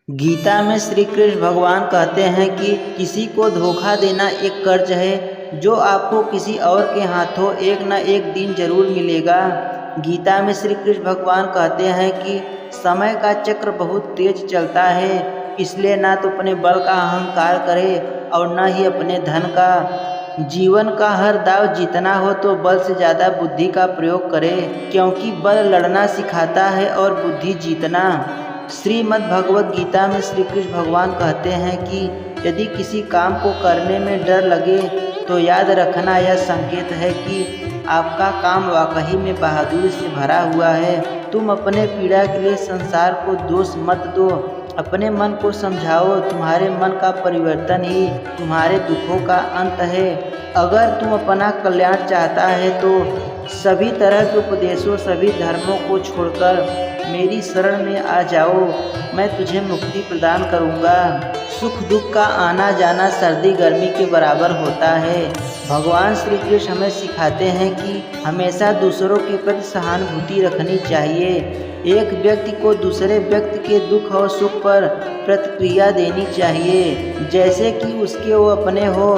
गीता में श्री कृष्ण भगवान कहते हैं कि किसी को धोखा देना एक कर्ज है जो आपको किसी और के हाथों एक न एक दिन जरूर मिलेगा। गीता में श्री कृष्ण भगवान कहते हैं कि समय का चक्र बहुत तेज चलता है, इसलिए ना तो अपने बल का अहंकार करे और न ही अपने धन का। जीवन का हर दाव जीतना हो तो बल से ज़्यादा बुद्धि का प्रयोग करें, क्योंकि बल लड़ना सिखाता है और बुद्धि जीतना। श्रीमद् भगवद गीता में श्री कृष्ण भगवान कहते हैं कि यदि किसी काम को करने में डर लगे तो याद रखना यह संकेत है कि आपका काम वाकई में बहादुरी से भरा हुआ है। तुम अपने पीड़ा के लिए संसार को दोष मत दो, अपने मन को समझाओ। तुम्हारे मन का परिवर्तन ही तुम्हारे दुखों का अंत है। अगर तुम अपना कल्याण चाहता है तो सभी तरह के उपदेशों, सभी धर्मों को छोड़कर मेरी शरण में आ जाओ, मैं तुझे मुक्ति प्रदान करूंगा। सुख दुख का आना जाना सर्दी गर्मी के बराबर होता है। भगवान श्री कृष्ण हमें सिखाते हैं कि हमेशा दूसरों के प्रति सहानुभूति रखनी चाहिए। एक व्यक्ति को दूसरे व्यक्ति के दुख और सुख पर प्रतिक्रिया देनी चाहिए जैसे कि उसके वो अपने हो।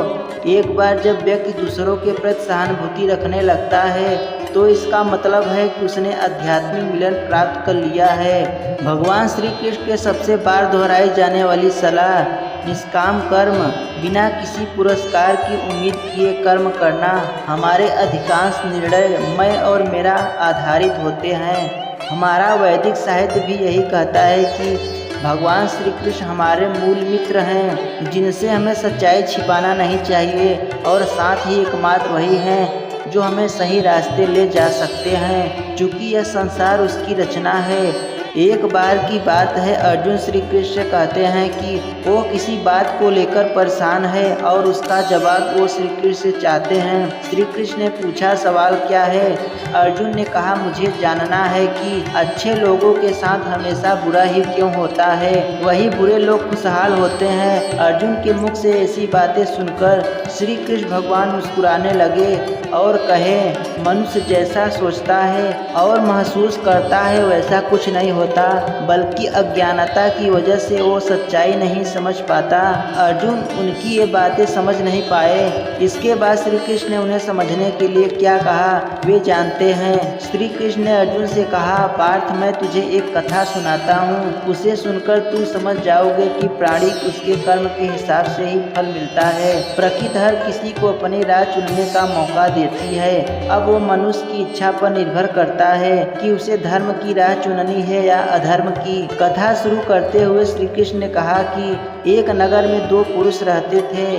एक बार जब व्यक्ति दूसरों के प्रति सहानुभूति रखने लगता है तो इसका मतलब है कि उसने आध्यात्मिक मिलन प्राप्त कर लिया है। भगवान श्री कृष्ण के सबसे बार दोहराई जाने वाली सलाह निष्काम कर्म, बिना किसी पुरस्कार की उम्मीद किए कर्म करना। हमारे अधिकांश निर्णय मैं और मेरा आधारित होते हैं। हमारा वैदिक साहित्य भी यही कहता है कि भगवान श्री कृष्ण हमारे मूल मित्र हैं, जिनसे हमें सच्चाई छिपाना नहीं चाहिए और साथ ही एकमात्र वही हैं जो हमें सही रास्ते ले जा सकते हैं, क्योंकि यह संसार उसकी रचना है। एक बार की बात है, अर्जुन श्री कृष्ण से कहते हैं कि वो किसी बात को लेकर परेशान है और उसका जवाब वो श्री कृष्ण से चाहते हैं। श्री कृष्ण ने पूछा, सवाल क्या है? अर्जुन ने कहा, मुझे जानना है कि अच्छे लोगों के साथ हमेशा बुरा ही क्यों होता है, वही बुरे लोग खुशहाल होते हैं। अर्जुन के मुख से ऐसी बातें सुनकर श्री कृष्ण भगवान मुस्कुराने लगे और कहे, मनुष्य जैसा सोचता है और महसूस करता है वैसा कुछ नहीं होता, बल्कि अज्ञानता की वजह से वो सच्चाई नहीं समझ पाता। अर्जुन उनकी ये बातें समझ नहीं पाए। इसके बाद श्री कृष्ण ने उन्हें समझने के लिए क्या कहा वे जानते हैं। श्री कृष्ण ने अर्जुन से कहा, पार्थ मैं तुझे एक कथा सुनाता हूँ, उसे सुनकर तू समझ जाओगे कि प्राणी उसके कर्म के हिसाब से ही फल मिलता है। प्रकृति हर किसी को अपनी राह चुनने का मौका देती है। अब वो मनुष्य की इच्छा पर निर्भर करता है कि उसे धर्म की राह चुननी है या अधर्म की। कथा शुरू करते हुए श्री कृष्ण ने कहा कि एक नगर में दो पुरुष रहते थे।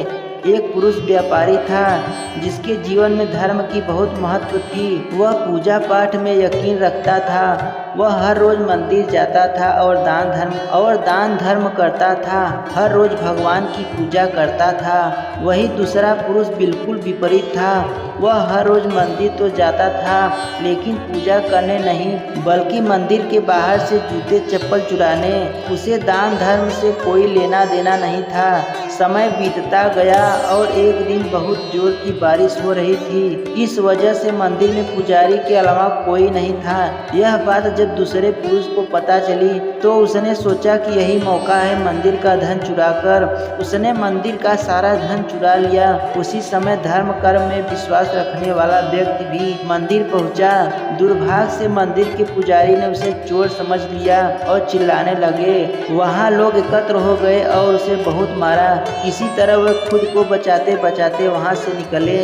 एक पुरुष व्यापारी था जिसके जीवन में धर्म की बहुत महत्व थी। वह पूजा पाठ में यकीन रखता था। वह हर रोज मंदिर जाता था और दान धर्म करता था। हर रोज भगवान की पूजा करता था। वही दूसरा पुरुष बिल्कुल विपरीत था। वह हर रोज मंदिर तो जाता था लेकिन पूजा करने नहीं, बल्कि मंदिर के बाहर से जूते चप्पल चुराने। उसे दान धर्म से कोई लेना देना नहीं था। समय बीतता गया और एक दिन बहुत जोर की बारिश हो रही थी। इस वजह से मंदिर में पुजारी के अलावा कोई नहीं था। यह बात जब दूसरे पुरुष को पता चली तो उसने सोचा कि यही मौका है मंदिर का धन चुराकर। उसने मंदिर का सारा धन चुरा लिया। उसी समय धर्म कर्म में विश्वास रखने वाला व्यक्ति भी मंदिर पहुंचा। दुर्भाग्य से मंदिर के पुजारी ने उसे चोर समझ लिया और चिल्लाने लगे। वहाँ लोग एकत्र हो गए और उसे बहुत मारा। किसी तरह वह खुद को बचाते बचाते वहाँ से निकले।